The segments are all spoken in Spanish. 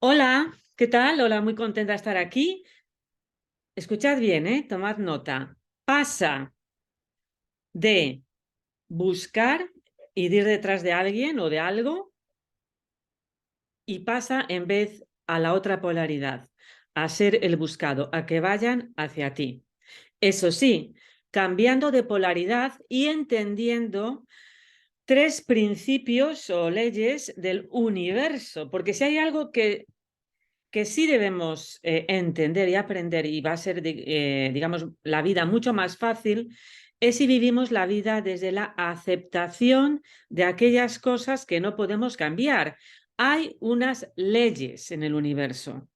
Hola, ¿qué tal? Hola, muy contenta de estar aquí. Escuchad bien, tomad nota. Pasa de buscar y de ir detrás de alguien o de algo y pasa en vez a la otra polaridad, a ser el buscado, a que vayan hacia ti. Eso sí, cambiando de polaridad y entendiendo tres principios o leyes del universo, porque si hay algo que sí debemos entender y aprender, y va a ser, digamos, la vida mucho más fácil, es si vivimos la vida desde la aceptación de aquellas cosas que no podemos cambiar. Hay unas leyes en el universo.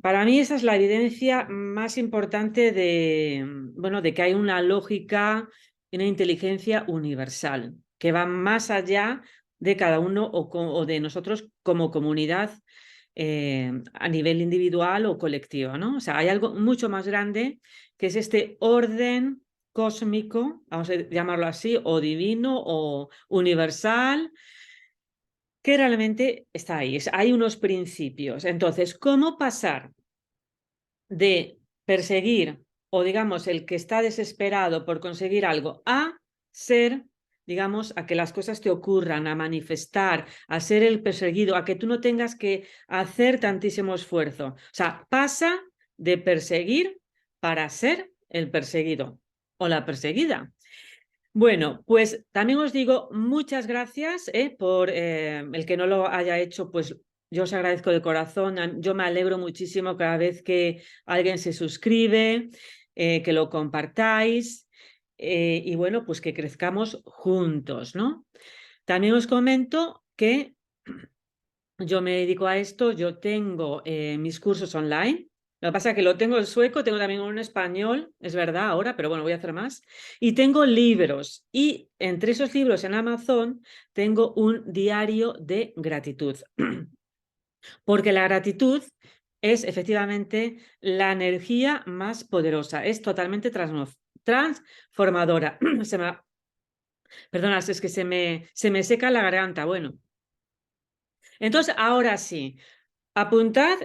Para mí esa es la evidencia más importante bueno, de que hay una lógica y una inteligencia universal que va más allá de cada uno o de nosotros como comunidad a nivel individual o colectivo, ¿no? O sea, hay algo mucho más grande que es este orden cósmico, vamos a llamarlo así, o divino o universal, que realmente está ahí. Hay unos principios. Entonces, ¿cómo pasar de perseguir o digamos el que está desesperado por conseguir algo a ser, digamos, a que las cosas te ocurran, a manifestar, a ser el perseguido, a que tú no tengas que hacer tantísimo esfuerzo? O sea, pasa de perseguir para ser el perseguido o la perseguida. Bueno, pues también os digo muchas gracias por el que no lo haya hecho, pues yo os agradezco de corazón. Yo me alegro muchísimo cada vez que alguien se suscribe, que lo compartáis y bueno, pues que crezcamos juntos, ¿no? También os comento que yo me dedico a esto, yo tengo mis cursos online. Lo que pasa es que lo tengo en sueco, tengo también uno en español, es verdad ahora, pero bueno, voy a hacer más. Y tengo libros. Y entre esos libros en Amazon tengo un diario de gratitud. Porque la gratitud es efectivamente la energía más poderosa, es totalmente transformadora. Perdona, es que se me seca la garganta. Bueno, entonces ahora sí. Apuntad,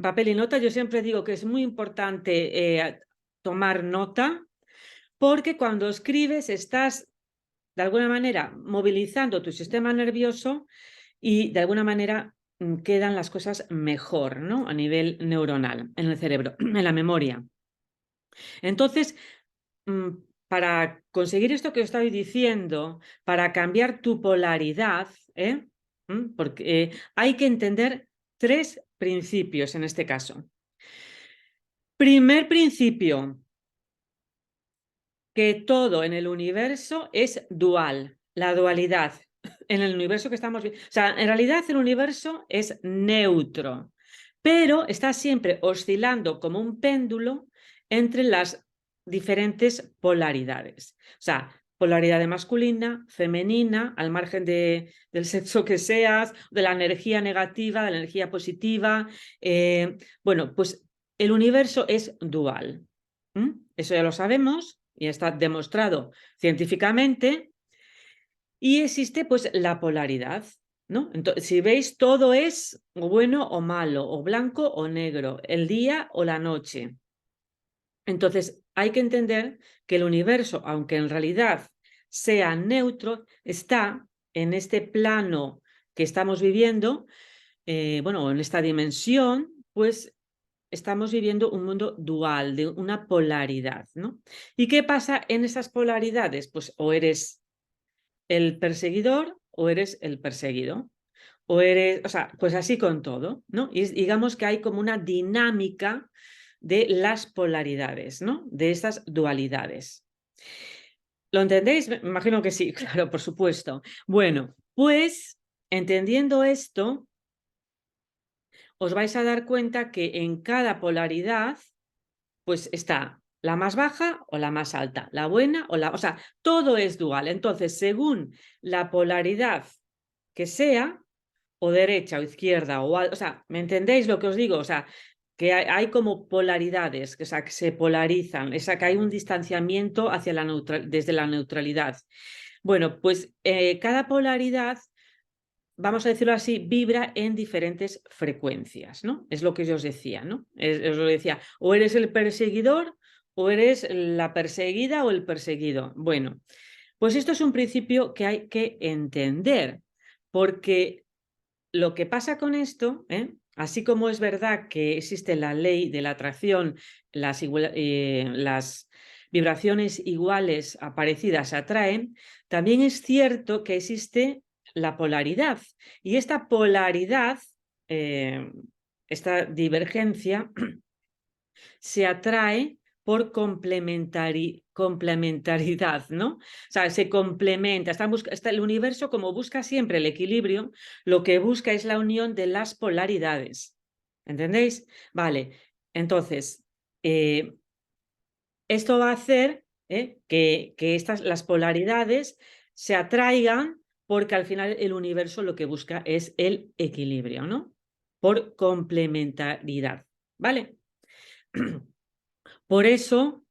papel y nota. Yo siempre digo que es muy importante tomar nota porque cuando escribes estás de alguna manera movilizando tu sistema nervioso y de alguna manera quedan las cosas mejor, ¿no? A nivel neuronal, en el cerebro, en la memoria. Entonces, mm, para conseguir esto que os estoy diciendo, para cambiar tu polaridad, porque hay que entender tres principios en este caso. Primer principio, que todo en el universo es dual, la dualidad. En el universo que estamos viendo, o sea, en realidad el universo es neutro, pero está siempre oscilando como un péndulo entre las diferentes polaridades. O sea, polaridad masculina, femenina, al margen del sexo que seas, de la energía negativa, de la energía positiva. Bueno, pues el universo es dual. Eso ya lo sabemos y está demostrado científicamente. Y existe pues la polaridad, ¿no? Entonces, si veis, todo es o bueno o malo, o blanco o negro, el día o la noche. Entonces, hay que entender que el universo, aunque en realidad sea neutro, está en este plano que estamos viviendo, bueno, en esta dimensión, pues estamos viviendo un mundo dual, de una polaridad, ¿no? ¿Y qué pasa en esas polaridades? Pues o eres el perseguidor o eres el perseguido. O eres, o sea, pues así con todo, ¿no? Y digamos que hay como una dinámica de las polaridades, ¿no? De estas dualidades. ¿Lo entendéis? Me imagino que sí, claro, por supuesto. Bueno, pues entendiendo esto, os vais a dar cuenta que en cada polaridad pues está la más baja o la más alta, la buena o la... O sea, todo es dual. Entonces, según la polaridad que sea, o derecha o izquierda, o sea, ¿me entendéis lo que os digo? O sea, que hay como polaridades, o sea, que se polarizan, o sea, que hay un distanciamiento hacia desde la neutralidad. Bueno, pues cada polaridad vamos a decirlo así, vibra en diferentes frecuencias, ¿no? Es lo que yo os decía, ¿no? Os lo decía, o eres el perseguidor o eres la perseguida o el perseguido. Bueno, pues esto es un principio que hay que entender, porque lo que pasa con esto, así como es verdad que existe la ley de la atracción, las vibraciones iguales parecidas atraen, también es cierto que existe la polaridad. Y esta polaridad, esta divergencia, se atrae por complementariedad, ¿no? O sea, se complementa, el universo, como busca siempre el equilibrio, lo que busca es la unión de las polaridades. ¿Entendéis? Vale, entonces, esto va a hacer que las polaridades se atraigan, porque al final el universo lo que busca es el equilibrio, ¿no? Por complementariedad, ¿vale? Por eso,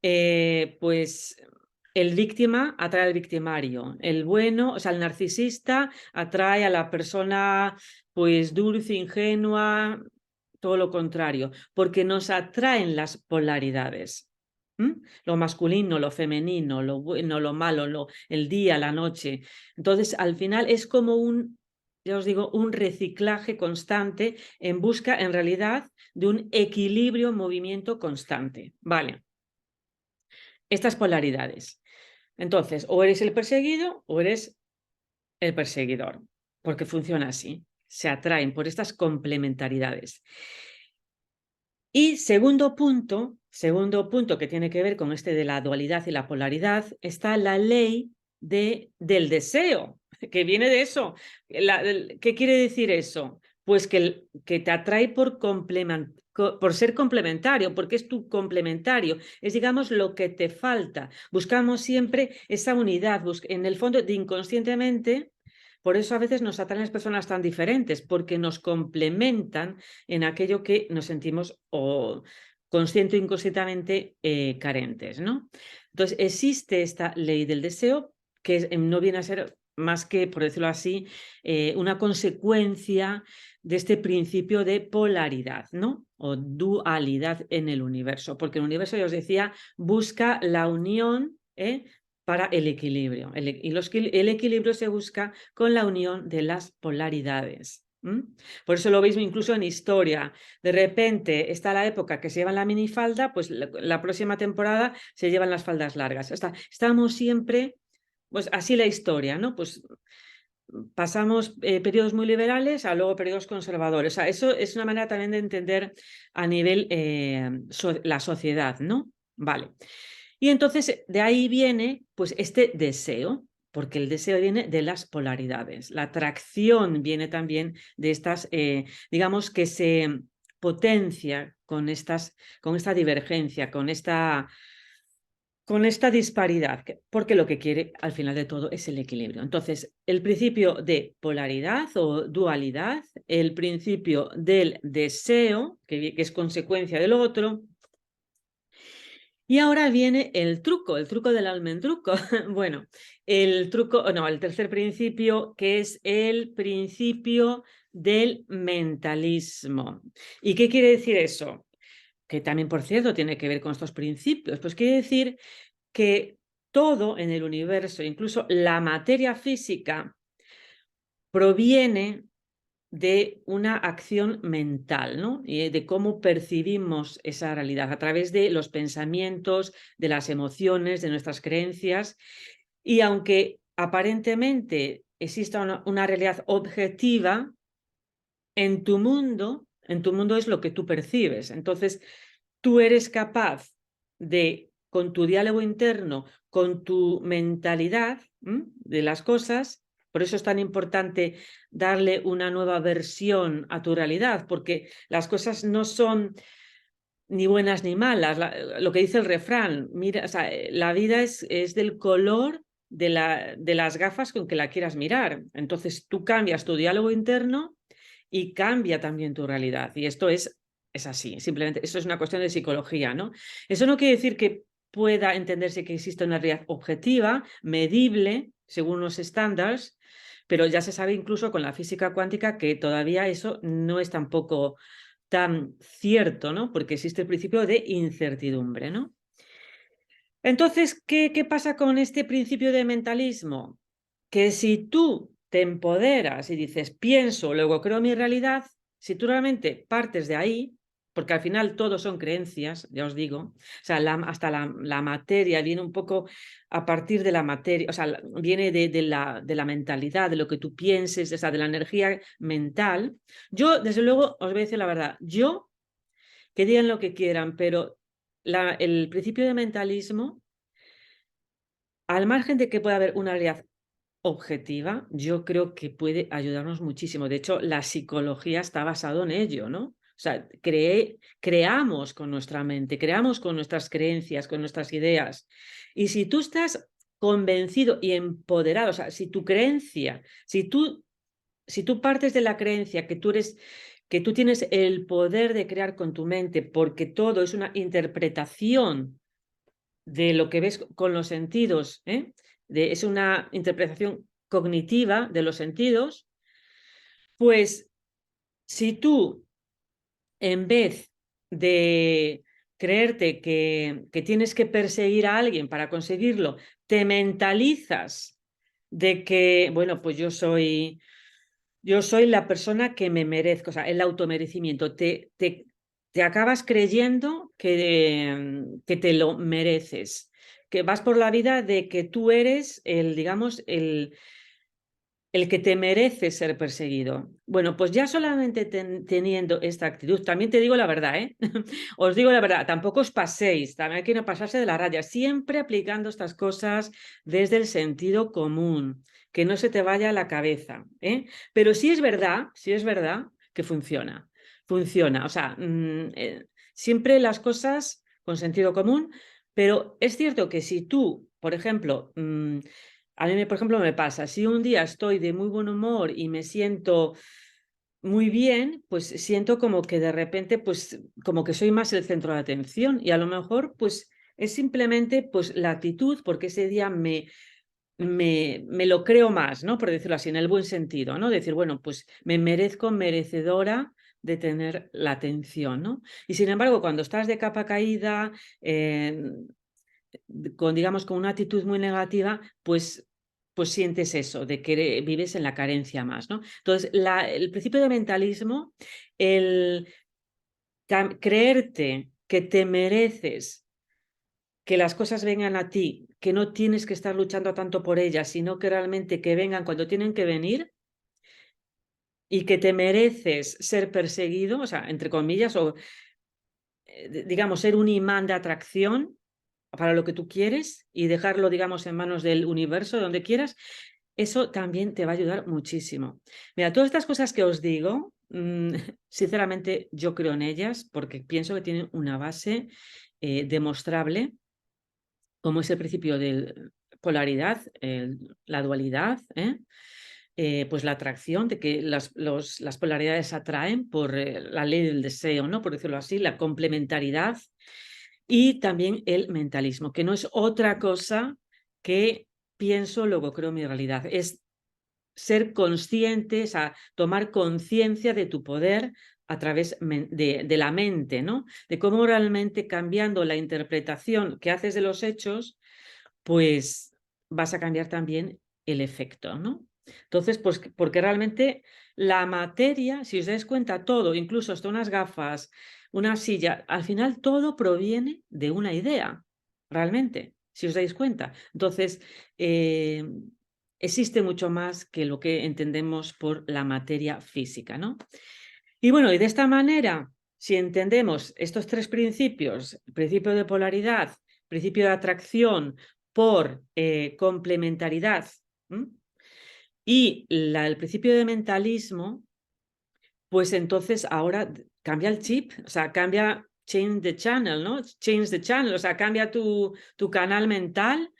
pues el víctima atrae al victimario, el bueno, o sea, el narcisista atrae a la persona pues dulce, ingenua, todo lo contrario, porque nos atraen las polaridades. Lo masculino, lo femenino, lo bueno, lo malo, el día, la noche. Entonces, al final es como ya os digo, un reciclaje constante en busca, en realidad, de un equilibrio, movimiento constante. Vale. Estas polaridades. Entonces, o eres el perseguido o eres el perseguidor, porque funciona así. Se atraen por estas complementariedades. Y segundo punto que tiene que ver con este de la dualidad y la polaridad, está la ley del deseo, que viene de eso. ¿Qué quiere decir eso? Pues que te atrae por ser complementario, porque es tu complementario, es, digamos, lo que te falta. Buscamos siempre esa unidad, en el fondo, inconscientemente. Por eso a veces nos atraen las personas tan diferentes, porque nos complementan en aquello que nos sentimos o consciente o inconscientemente carentes, ¿no? Entonces, existe esta ley del deseo que no viene a ser más que, por decirlo así, una consecuencia de este principio de polaridad, ¿no? O dualidad en el universo, porque el universo, ya os decía, busca la unión, para el equilibrio. El equilibrio se busca con la unión de las polaridades. Por eso lo veis incluso en historia. De repente está la época que se llevan la minifalda, pues la próxima temporada se llevan las faldas largas. Estamos siempre, pues así la historia, ¿no? Pues pasamos periodos muy liberales a luego periodos conservadores. O sea, eso es una manera también de entender a nivel la sociedad, ¿no? Vale. Y entonces de ahí viene pues este deseo, porque el deseo viene de las polaridades. La atracción viene también de estas, digamos, que se potencia con esta divergencia, con esta disparidad, porque lo que quiere al final de todo es el equilibrio. Entonces, el principio de polaridad o dualidad, el principio del deseo, que es consecuencia del otro. Y ahora viene el truco del almendruco. Bueno, el tercer principio, que es el principio del mentalismo. ¿Y qué quiere decir eso? Que también, por cierto, tiene que ver con estos principios. Pues quiere decir que todo en el universo, incluso la materia física, proviene de una acción mental, ¿no? Y de cómo percibimos esa realidad a través de los pensamientos, de las emociones, de nuestras creencias. Y aunque aparentemente exista una realidad objetiva, en tu mundo es lo que tú percibes. Entonces, tú eres capaz de, con tu diálogo interno, con tu mentalidad de las cosas. Por eso es tan importante darle una nueva versión a tu realidad, porque las cosas no son ni buenas ni malas. Lo que dice el refrán, mira, o sea, la vida es del color de las gafas con que la quieras mirar. Entonces tú cambias tu diálogo interno y cambia también tu realidad. Y esto es así, simplemente, esto es una cuestión de psicología, ¿no? Eso no quiere decir que pueda entenderse que existe una realidad objetiva, medible, según unos estándares, pero ya se sabe incluso con la física cuántica que todavía eso no es tampoco tan cierto, ¿no? Porque existe el principio de incertidumbre, ¿no? Entonces, ¿qué pasa con este principio de mentalismo? Que si tú te empoderas y dices, pienso, luego creo mi realidad, si tú realmente partes de ahí, porque al final todo son creencias, ya os digo, o sea, hasta la materia viene un poco a partir de la materia, o sea, viene de la mentalidad, de lo que tú pienses, o sea, de la energía mental. Yo, desde luego, os voy a decir la verdad, yo, que digan lo que quieran, pero el principio de mentalismo, al margen de que pueda haber una realidad objetiva, yo creo que puede ayudarnos muchísimo. De hecho, la psicología está basada en ello, ¿no? O sea, creamos con nuestra mente, creamos con nuestras creencias, con nuestras ideas. Y si tú estás convencido y empoderado, o sea, si tu creencia, si tú partes de la creencia que tú tienes el poder de crear con tu mente, porque todo es una interpretación de lo que ves con los sentidos, es una interpretación cognitiva de los sentidos, pues si tú, en vez de creerte que tienes que perseguir a alguien para conseguirlo, te mentalizas de que, bueno, pues yo soy la persona que me merezco, o sea, el automerecimiento. Te acabas creyendo que te lo mereces, que vas por la vida de que tú eres digamos, el que te merece ser perseguido. Bueno, pues ya solamente teniendo esta actitud, también te digo la verdad, os digo la verdad, tampoco os paséis, también hay que no pasarse de la raya, siempre aplicando estas cosas desde el sentido común, que no se te vaya a la cabeza, Pero sí es verdad que funciona, o sea, siempre las cosas con sentido común, pero es cierto que si tú, por ejemplo, a mí, por ejemplo, me pasa, si un día estoy de muy buen humor y me siento muy bien, pues siento como que de repente, pues como que soy más el centro de atención y a lo mejor, pues es simplemente pues la actitud, porque ese día me lo creo más, ¿no? Por decirlo así, en el buen sentido, ¿no? Decir, bueno, pues me merezco merecedora de tener la atención, ¿no? Y sin embargo, cuando estás de capa caída, digamos, con una actitud muy negativa, pues sientes eso, de que vives en la carencia más, ¿no? Entonces, el principio de mentalismo, el creerte que te mereces que las cosas vengan a ti, que no tienes que estar luchando tanto por ellas, sino que realmente que vengan cuando tienen que venir y que te mereces ser perseguido, o sea, entre comillas, o digamos, ser un imán de atracción para lo que tú quieres y dejarlo, digamos, en manos del universo, donde quieras, eso también te va a ayudar muchísimo. Mira, todas estas cosas que os digo, sinceramente yo creo en ellas porque pienso que tienen una base demostrable, como es el principio de polaridad, la dualidad, pues la atracción, de que las polaridades atraen por la ley del deseo, ¿no? Por decirlo así, la complementariedad. Y también el mentalismo, que no es otra cosa que pienso, luego creo mi realidad. Es ser consciente, o sea, tomar conciencia de tu poder a través de la mente, ¿no? De cómo realmente cambiando la interpretación que haces de los hechos, pues vas a cambiar también el efecto, ¿no? Entonces, pues porque realmente la materia, si os dais cuenta, todo, incluso hasta unas gafas, una silla, al final todo proviene de una idea, realmente, si os dais cuenta. Entonces, existe mucho más que lo que entendemos por la materia física, ¿no? Y bueno, y de esta manera, si entendemos estos tres principios, el principio de polaridad, principio de atracción por complementariedad, y el principio de mentalismo, pues entonces ahora cambia el chip, o sea, cambia, change the channel, ¿no? Change the channel, o sea, cambia tu canal mental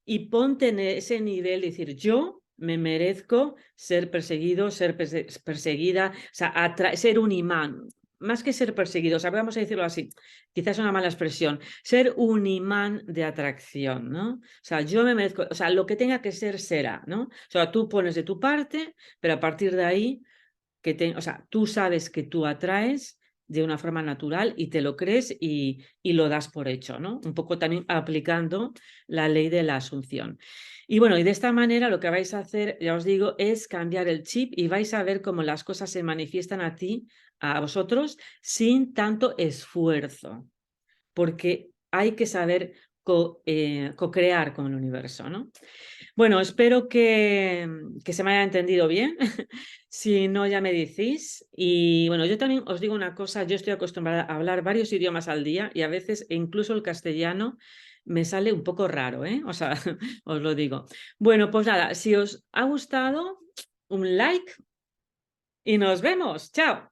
y ponte en ese nivel de decir, yo me merezco ser perseguido, ser perseguida, o sea, ser un imán. más que ser perseguido, o sea, vamos a decirlo así, quizás es una mala expresión, ser un imán de atracción, ¿no? O sea, yo me merezco, o sea, lo que tenga que ser será, ¿no? O sea, tú pones de tu parte, pero a partir de ahí, o sea, tú sabes que tú atraes de una forma natural y te lo crees y lo das por hecho, ¿no? Un poco también aplicando la ley de la asunción. Y bueno, y de esta manera lo que vais a hacer, ya os digo, es cambiar el chip y vais a ver cómo las cosas se manifiestan a ti, a vosotros, sin tanto esfuerzo, porque hay que saber co-crear con el universo, ¿no? Bueno, espero que se me haya entendido bien. Si no, ya me decís. Y bueno, yo también os digo una cosa, yo estoy acostumbrada a hablar varios idiomas al día y a veces incluso el castellano me sale un poco raro, ¿eh? O sea, os lo digo. Bueno, pues nada, si os ha gustado, un like y nos vemos. Chao.